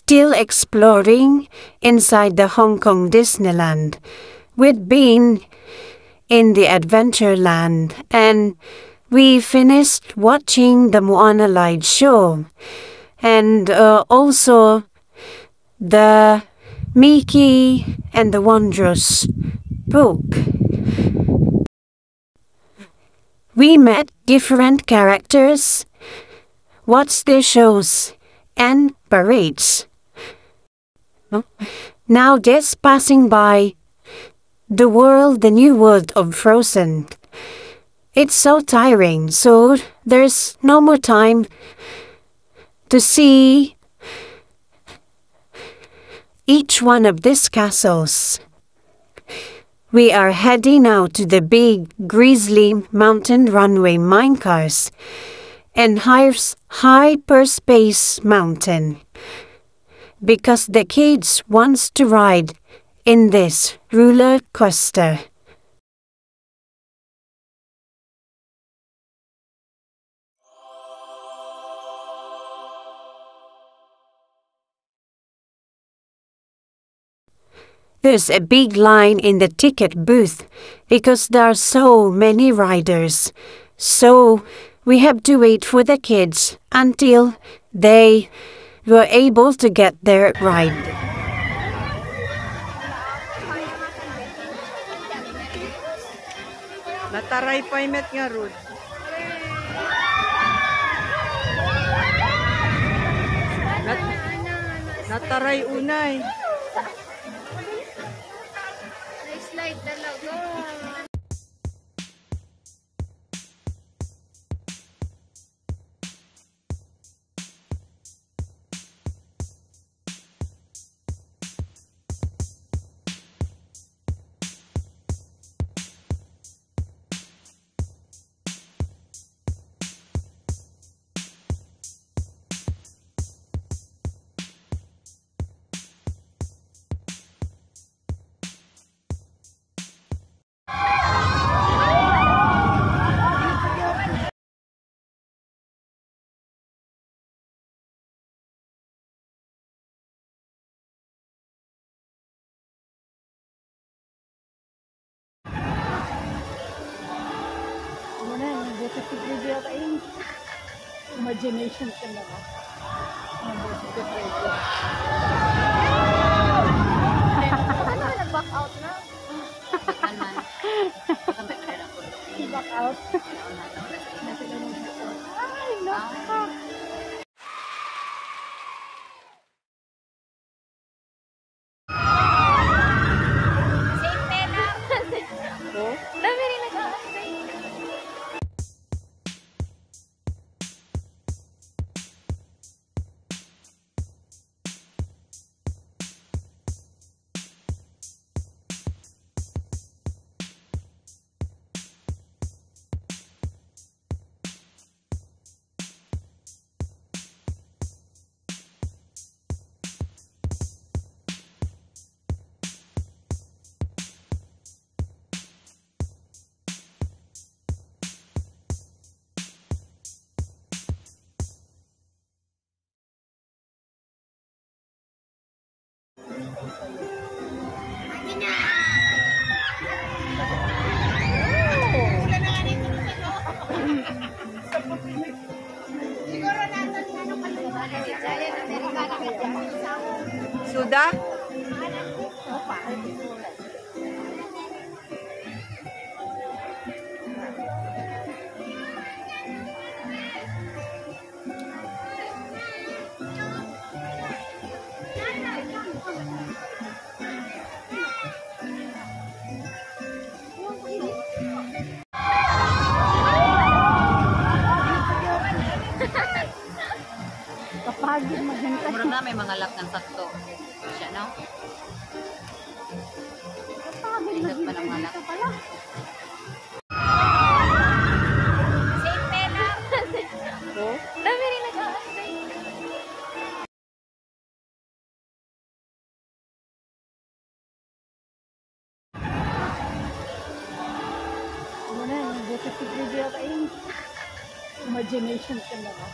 still exploring inside the Hong Kong Disneyland. We'd been in the Adventureland and we finished watching the Moana light show and also the Mickey and the Wondrous book. We met different characters, watched their shows and parades. Now just passing by the new world of Frozen. It's so tiring, so there's no more time to see each one of these castles. We are heading now to the big Grizzly Mountain Runway minecars and Hyperspace Mountain because the kids wants to ride in this roller coaster. There's a big line in the ticket booth because there are so many riders. So we have to wait for the kids until they were able to get their ride. Nataray pa imet nga Rod. Nataray unay. Slide talaga. Imagination ka na ba? Nag-back out na? Back out? Ay, naka! Safe pela! Dami rin nag-aantay. Sudah? Kapagod maghintay. Mura na may mga lap ng sakto. Siya, no? Kapagod maghintay ka pala. Safe pela! Dami rin nag-aantay. Imagination ka na ba?